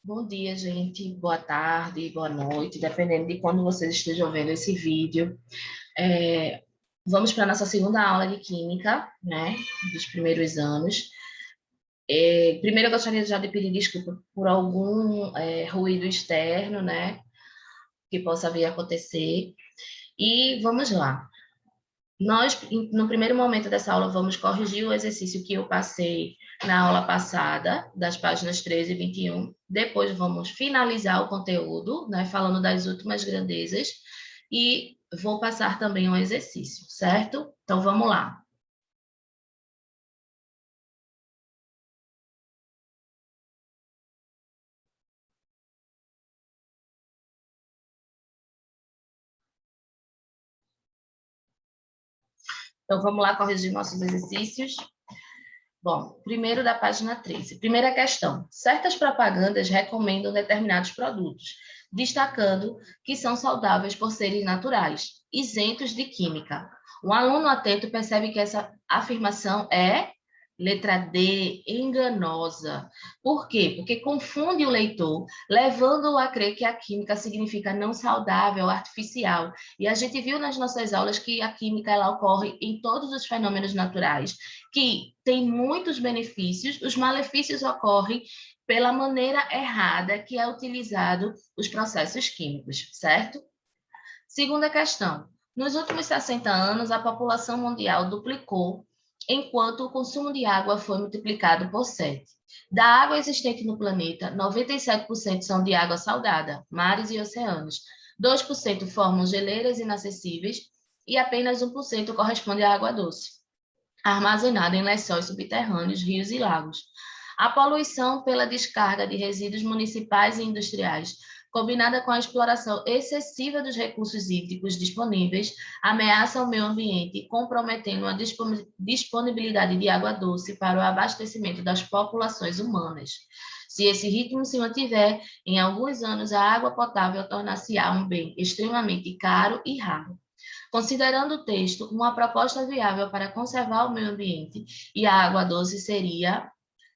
Bom dia, gente. Boa tarde, boa noite, dependendo de quando vocês estejam vendo esse vídeo. É, Vamos para a nossa segunda aula de Química, né, dos primeiros anos. Primeiro, eu gostaria já de pedir desculpa por algum ruído externo, né, que possa vir a acontecer. E vamos lá. Nós, no primeiro momento dessa aula, vamos corrigir o exercício que eu passei na aula passada, das páginas 13 e 21. Depois vamos finalizar o conteúdo, né, falando das últimas grandezas, e vou passar também um exercício, certo? Então, vamos lá. Então, vamos lá corrigir nossos exercícios. Bom, primeiro da página 13. Primeira questão. Certas propagandas recomendam determinados produtos, destacando que são saudáveis por serem naturais, isentos de química. Um aluno atento percebe que essa afirmação é letra D, enganosa. Por quê? Porque confunde o leitor, levando-o a crer que a química significa não saudável, artificial. E a gente viu nas nossas aulas que a química ela ocorre em todos os fenômenos naturais, que tem muitos benefícios, os malefícios ocorrem pela maneira errada que é utilizado os processos químicos, certo? Segunda questão. Nos últimos 60 anos, a população mundial duplicou, enquanto o consumo de água foi multiplicado por 7. Da água existente no planeta, 97% são de água salgada, mares e oceanos. 2% formam geleiras inacessíveis e apenas 1% corresponde à água doce, armazenada em lençóis subterrâneos, rios e lagos. A poluição pela descarga de resíduos municipais e industriais, combinada com a exploração excessiva dos recursos hídricos disponíveis, ameaça o meio ambiente, comprometendo a disponibilidade de água doce para o abastecimento das populações humanas. Se esse ritmo se mantiver, em alguns anos a água potável tornar-se-á um bem extremamente caro e raro. Considerando o texto, uma proposta viável para conservar o meio ambiente e a água doce seria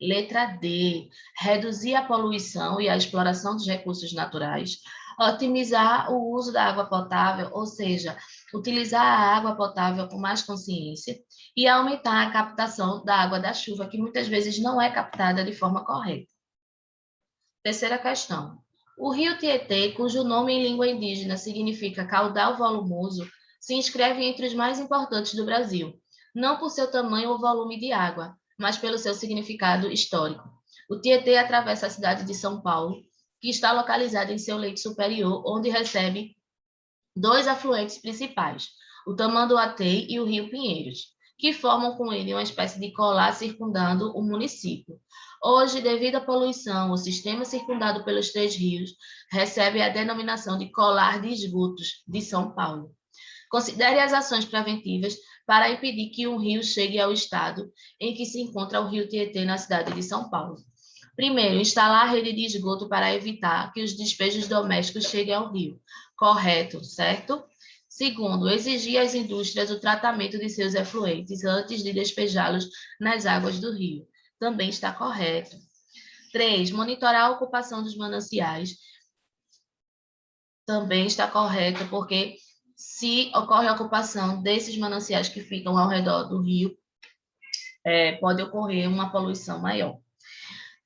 letra D, reduzir a poluição e a exploração dos recursos naturais, otimizar o uso da água potável, ou seja, utilizar a água potável com mais consciência e aumentar a captação da água da chuva, que muitas vezes não é captada de forma correta. Terceira questão. O rio Tietê, cujo nome em língua indígena significa caudal volumoso, se inscreve entre os mais importantes do Brasil, não por seu tamanho ou volume de água, mas pelo seu significado histórico. O Tietê atravessa a cidade de São Paulo, que está localizada em seu leito superior, onde recebe dois afluentes principais, o Tamanduateí e o Rio Pinheiros, que formam com ele uma espécie de colar circundando o município. Hoje, devido à poluição, o sistema circundado pelos três rios recebe a denominação de Colar de Esgotos de São Paulo. Considere as ações preventivas para impedir que um rio chegue ao estado em que se encontra o rio Tietê na cidade de São Paulo. Primeiro, instalar a rede de esgoto para evitar que os despejos domésticos cheguem ao rio. Correto, certo? Segundo, exigir às indústrias o tratamento de seus efluentes antes de despejá-los nas águas do rio. Também está correto. 3. Monitorar a ocupação dos mananciais. Também está correto, porque se ocorre a ocupação desses mananciais que ficam ao redor do rio, pode ocorrer uma poluição maior.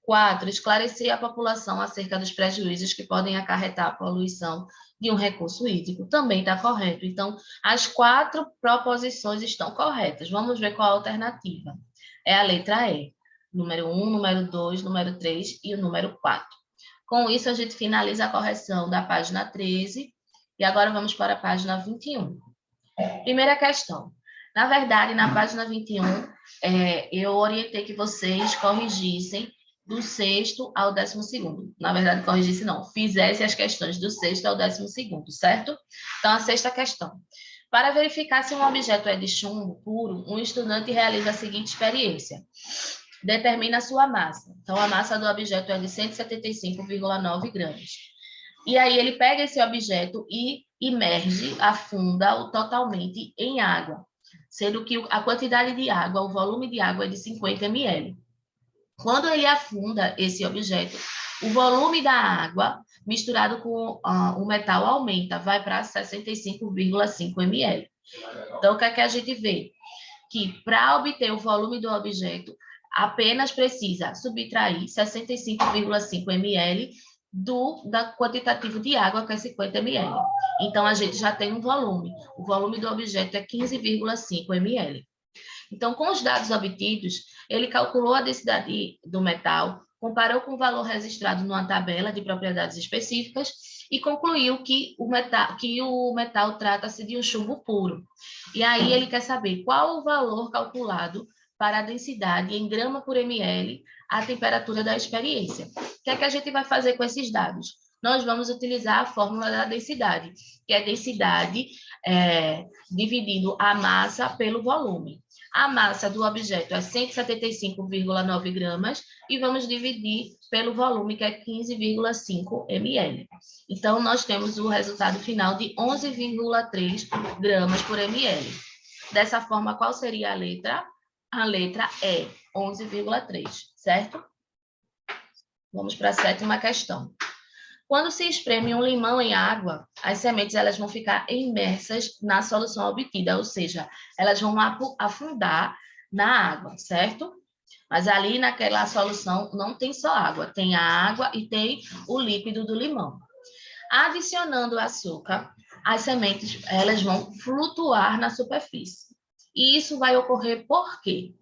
4. Esclarecer a população acerca dos prejuízos que podem acarretar a poluição de um recurso hídrico. Também está correto. Então, as 4 proposições estão corretas. Vamos ver qual a alternativa. É a letra E. Número 1, número 2, número 3 e o número 4. Com isso, a gente finaliza a correção da página 13 e agora vamos para a página 21. Primeira questão. Na verdade, na página 21, eu orientei que vocês corrigissem do 6º ao 12º. Na verdade, corrigisse não, fizesse as questões do 6º ao 12º, certo? Então, a sexta questão. Para verificar se um objeto é de chumbo puro, um estudante realiza a seguinte experiência. Determina a sua massa. Então, a massa do objeto é de 175,9 gramas. E aí, ele pega esse objeto e imerge, afunda-o totalmente em água, sendo que a quantidade de água, o volume de água é de 50 ml. Quando ele afunda esse objeto, o volume da água misturado com o metal aumenta, vai para 65,5 ml. Então, o que é que a gente vê? Que para obter o volume do objeto, apenas precisa subtrair 65,5 ml da quantitativo de água, que é 50 ml. Então, a gente já tem um volume. O volume do objeto é 15,5 ml. Então, com os dados obtidos, ele calculou a densidade do metal, comparou com o valor registrado numa tabela de propriedades específicas e concluiu que o metal trata-se de um chumbo puro. E aí ele quer saber qual o valor calculado para a densidade em grama por ml à temperatura da experiência. O que é que a gente vai fazer com esses dados? Nós vamos utilizar a fórmula da densidade, que é densidade dividindo a massa pelo volume. A massa do objeto é 175,9 gramas e vamos dividir pelo volume, que é 15,5 ml. Então, nós temos o resultado final de 11,3 gramas por ml. Dessa forma, qual seria a letra? A letra E, 11,3, certo? Vamos para a 7ª questão. Quando se espreme um limão em água, as sementes elas vão ficar imersas na solução obtida, ou seja, elas vão afundar na água, certo? Mas ali naquela solução não tem só água, tem a água e tem o líquido do limão. Adicionando açúcar, as sementes elas vão flutuar na superfície. E isso vai ocorrer por quê?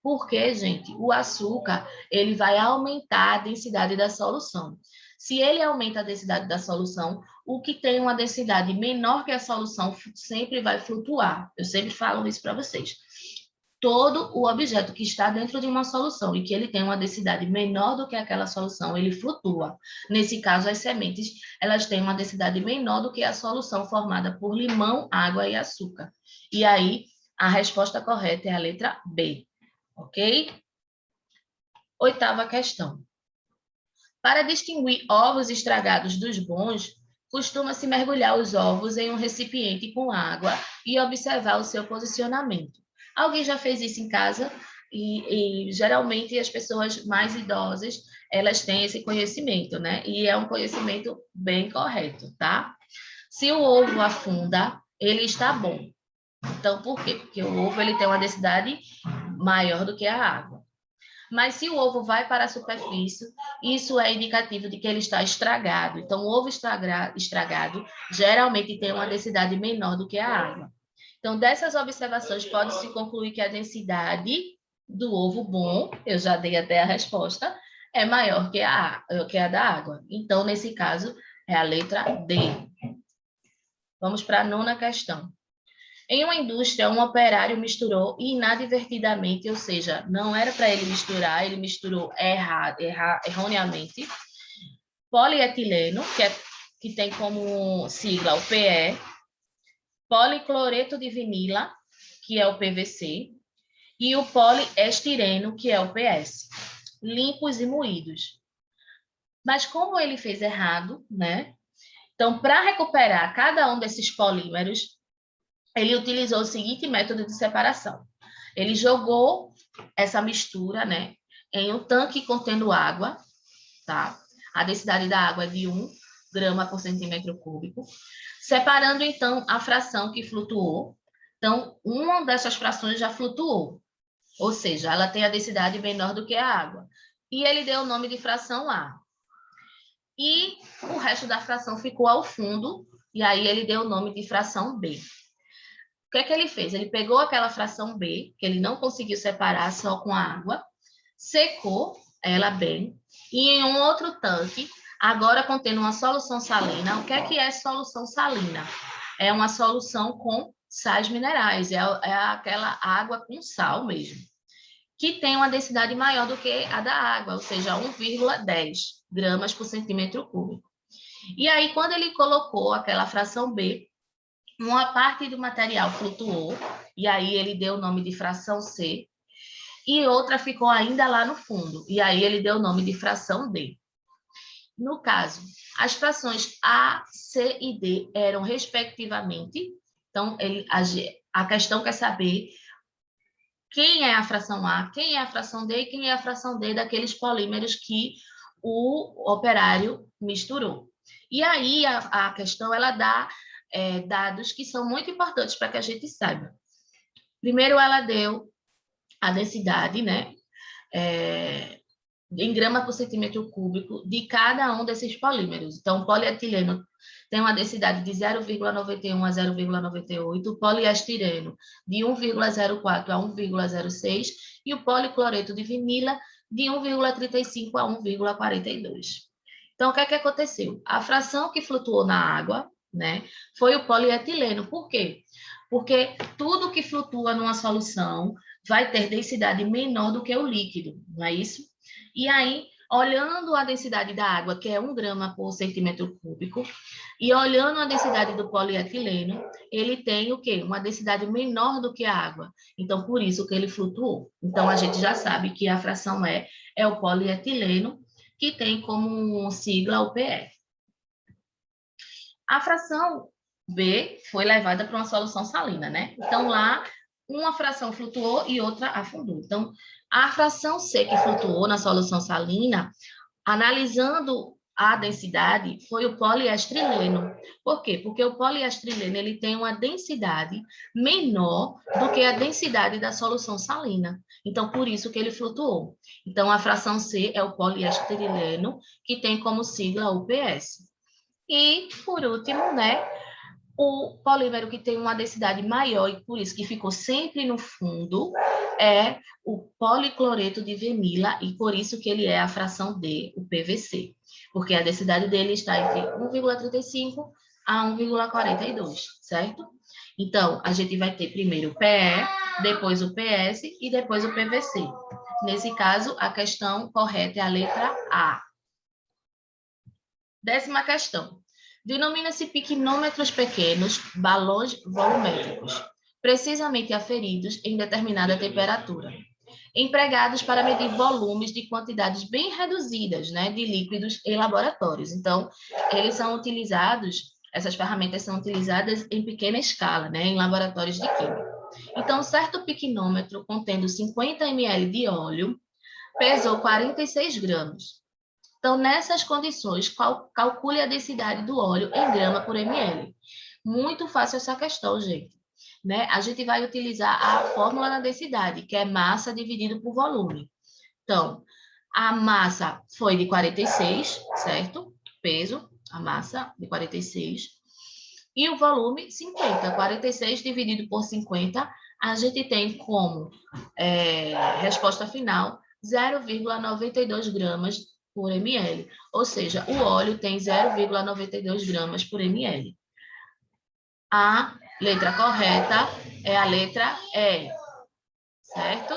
Porque, gente, o açúcar ele vai aumentar a densidade da solução. Se ele aumenta a densidade da solução, o que tem uma densidade menor que a solução sempre vai flutuar. Eu sempre falo isso para vocês. Todo o objeto que está dentro de uma solução e que ele tem uma densidade menor do que aquela solução, ele flutua. Nesse caso, as sementes, elas têm uma densidade menor do que a solução formada por limão, água e açúcar. E aí, a resposta correta é a letra B. Ok? 8ª questão. Para distinguir ovos estragados dos bons, costuma-se mergulhar os ovos em um recipiente com água e observar o seu posicionamento. Alguém já fez isso em casa? E geralmente as pessoas mais idosas, elas têm esse conhecimento, né? E é um conhecimento bem correto, tá? Se o ovo afunda, ele está bom. Então, por quê? Porque o ovo ele tem uma densidade maior do que a água. Mas se o ovo vai para a superfície, isso é indicativo de que ele está estragado. Então, o ovo estragado geralmente tem uma densidade menor do que a água. Então, dessas observações, pode-se concluir que a densidade do ovo bom, eu já dei até a resposta, é maior que a da água. Então, nesse caso, é a letra D. Vamos para a 9ª questão. Em uma indústria, um operário misturou inadvertidamente, ou seja, não era para ele misturar, ele misturou erroneamente, polietileno, que tem como sigla o PE, policloreto de vinila, que é o PVC, e o poliestireno, que é o PS, limpos e moídos. Mas como ele fez errado, né? Então, para recuperar cada um desses polímeros, ele utilizou o seguinte método de separação. Ele jogou essa mistura, né, em um tanque contendo água, tá? A densidade da água é de 1 grama por centímetro cúbico, separando, então, a fração que flutuou. Então, uma dessas frações já flutuou, ou seja, ela tem a densidade menor do que a água. E ele deu o nome de fração A. E o resto da fração ficou ao fundo, e aí ele deu o nome de fração B. O que é que ele fez? Ele pegou aquela fração B, que ele não conseguiu separar só com a água, secou ela bem, e em um outro tanque, agora contendo uma solução salina. O que é solução salina? É uma solução com sais minerais, é aquela água com sal mesmo, que tem uma densidade maior do que a da água, ou seja, 1,10 gramas por centímetro cúbico. E aí, quando ele colocou aquela fração B, uma parte do material flutuou, e aí ele deu o nome de fração C, e outra ficou ainda lá no fundo, e aí ele deu o nome de fração D. No caso, as frações A, C e D eram respectivamente, então a questão quer saber quem é a fração A, quem é a fração D e quem é a fração D daqueles polímeros que o operário misturou. E aí a questão ela dá dados que são muito importantes para que a gente saiba. Primeiro, ela deu a densidade, né? Em grama por centímetro cúbico de cada um desses polímeros. Então, o polietileno tem uma densidade de 0,91 a 0,98, o poliestireno de 1,04 a 1,06 e o policloreto de vinila de 1,35 a 1,42. Então, o que é que aconteceu? A fração que flutuou na água, né, foi o polietileno. Por quê? Porque tudo que flutua numa solução vai ter densidade menor do que o líquido, não é isso? E aí, olhando a densidade da água, que é 1 grama por centímetro cúbico, e olhando a densidade do polietileno, ele tem o quê? Uma densidade menor do que a água. Então, por isso que ele flutuou. Então, a gente já sabe que a fração é o polietileno, que tem como sigla o PF. A fração B foi levada para uma solução salina, né? Então, lá, uma fração flutuou e outra afundou. Então, a fração C que flutuou na solução salina, analisando a densidade, foi o poliestrileno. Por quê? Porque o poliestrileno ele tem uma densidade menor do que a densidade da solução salina. Então, por isso que ele flutuou. Então, a fração C é o poliestrileno, que tem como sigla UPS. E, por último, né, o polímero que tem uma densidade maior e por isso que ficou sempre no fundo é o policloreto de vinila e por isso que ele é a fração D, o PVC, porque a densidade dele está entre 1,35 a 1,42, certo? Então, a gente vai ter primeiro o PE, depois o PS e depois o PVC. Nesse caso, a questão correta é a letra A. 10ª questão. Denomina-se piquenômetros pequenos, balões volumétricos, precisamente aferidos em determinada temperatura, empregados para medir volumes de quantidades bem reduzidas, né, de líquidos em laboratórios. Então, eles são utilizados, essas ferramentas são utilizadas em pequena escala, né, em laboratórios de química. Então, certo piquenômetro contendo 50 ml de óleo pesou 46 gramas. Então, nessas condições, calcule a densidade do óleo em grama por ml. Muito fácil essa questão, gente. Né? A gente vai utilizar a fórmula da densidade, que é massa dividido por volume. Então, a massa foi de 46, certo? Peso, a massa de 46. E o volume, 50. 46 dividido por 50, a gente tem como resposta final 0,92 gramas por ml, ou seja, o óleo tem 0,92 gramas por ml. A letra correta é a letra E, certo?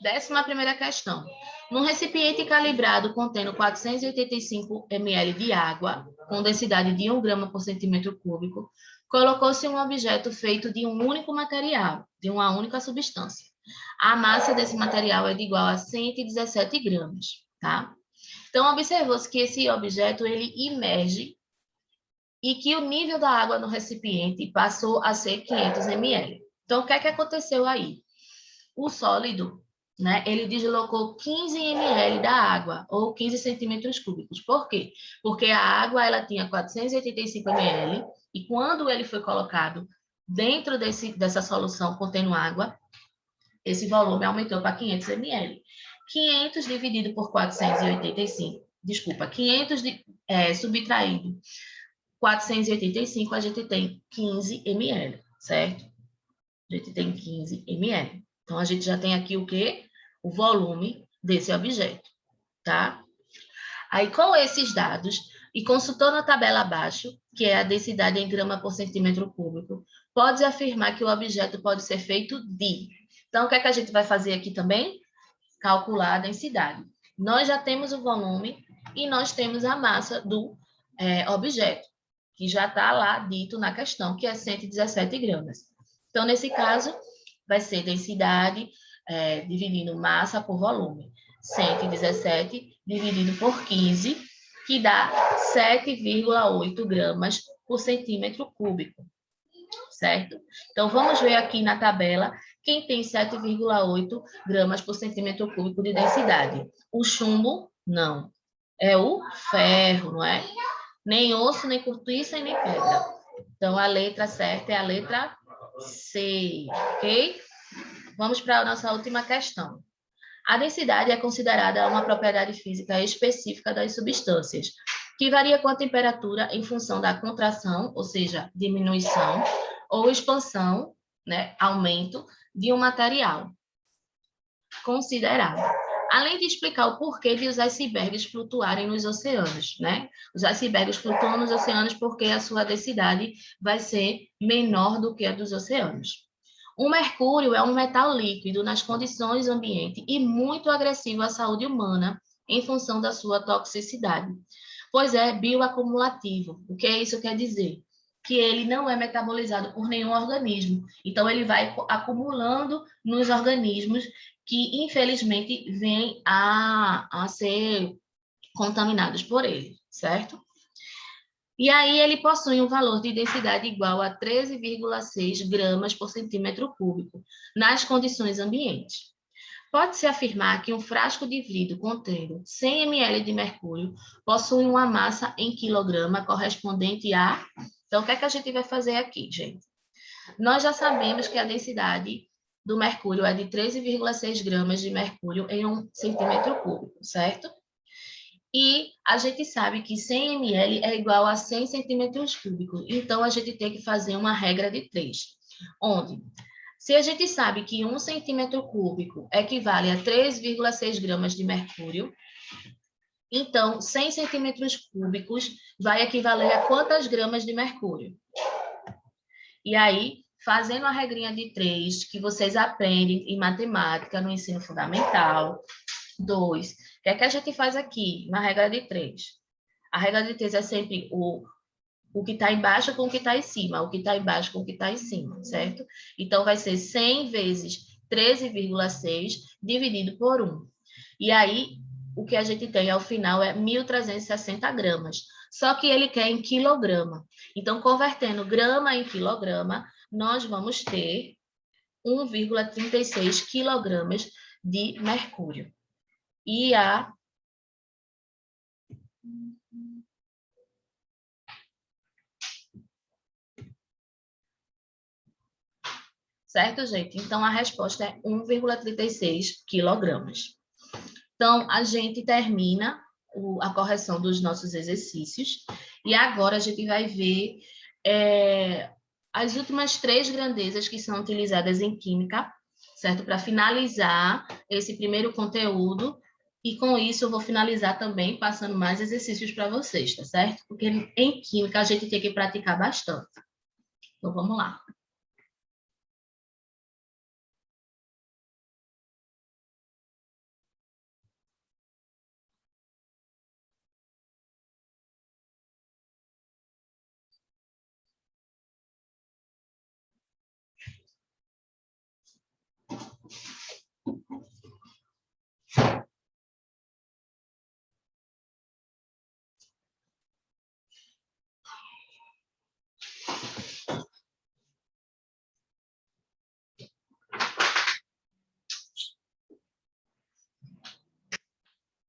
11ª questão. Num recipiente calibrado contendo 485 ml de água, com densidade de 1 grama por centímetro cúbico, colocou-se um objeto feito de um único material, de uma única substância. A massa desse material é de igual a 117 gramas, tá? Então, observou-se que esse objeto, ele imerge e que o nível da água no recipiente passou a ser 500 ml. Então, o que é que aconteceu aí? O sólido, né, ele deslocou 15 ml da água, ou 15 centímetros cúbicos. Por quê? Porque a água, ela tinha 485 ml, e quando ele foi colocado dentro dessa solução contendo água, esse volume aumentou para 500 ml. 500 dividido por 485, desculpa, 500 subtraído 485, a gente tem 15 ml, certo? A gente tem 15 ml. Então, a gente já tem aqui o quê? O volume desse objeto, tá? Aí, com esses dados, e consultando a tabela abaixo, que é a densidade em grama por centímetro cúbico, pode afirmar que o objeto pode ser feito de... Então, o que é que a gente vai fazer aqui também? Calcular a densidade. Nós já temos o volume e nós temos a massa do objeto, que já está lá dito na questão, que é 117 gramas. Então, nesse caso, vai ser densidade dividindo massa por volume. 117 dividido por 15, que dá 7,8 gramas por centímetro cúbico, certo? Então, vamos ver aqui na tabela Quem tem 7,8 gramas por centímetro cúbico de densidade? O chumbo, não. É o ferro, não é? Nem osso, nem cortiça e nem pedra. Então, a letra certa é a letra C, ok? Vamos para a nossa última questão. A densidade é considerada uma propriedade física específica das substâncias, que varia com a temperatura em função da contração, ou seja, diminuição, ou expansão, né, aumento, de um material considerado. Além de explicar o porquê de os icebergs flutuarem nos oceanos, né? Os icebergs flutuam nos oceanos porque a sua densidade vai ser menor do que a dos oceanos. O mercúrio é um metal líquido nas condições ambiente e muito agressivo à saúde humana em função da sua toxicidade, pois é bioacumulativo. O que isso quer dizer? Que ele não é metabolizado por nenhum organismo. Então, ele vai acumulando nos organismos que, infelizmente, vêm a ser contaminados por ele, certo? E aí ele possui um valor de densidade igual a 13,6 gramas por centímetro cúbico, nas condições ambientes. Pode-se afirmar que um frasco de vidro contendo 100 ml de mercúrio possui uma massa em quilograma correspondente a... Então, o que é que a gente vai fazer aqui, gente? Nós já sabemos que a densidade do mercúrio é de 13,6 gramas de mercúrio em 1 centímetro cúbico, certo? E a gente sabe que 100 ml é igual a 100 centímetros cúbicos. Então, a gente tem que fazer uma regra de 3, onde, se a gente sabe que 1 centímetro cúbico equivale a 3,6 gramas de mercúrio, então, 100 centímetros cúbicos vai equivaler a quantas gramas de mercúrio? E aí, fazendo a regrinha de 3, que vocês aprendem em matemática, no ensino fundamental. 2, o que é que a gente faz aqui, na regra de 3? A regra de 3 é sempre o que está embaixo com o que está em cima, o que está embaixo com o que está em cima, certo? Então, vai ser 100 vezes 13,6 dividido por 1. E aí, o que a gente tem ao final é 1.360 gramas. Só que ele quer em quilograma. Então, convertendo grama em quilograma, nós vamos ter 1,36 quilogramas de mercúrio. E a... Certo, gente? Então, a resposta é 1,36 quilogramas. Então, a gente termina a correção dos nossos exercícios. E agora a gente vai ver as últimas 3 grandezas que são utilizadas em química, certo? Para finalizar esse primeiro conteúdo. E com isso eu vou finalizar também passando mais exercícios para vocês, tá certo? Porque em química a gente tem que praticar bastante. Então, vamos lá.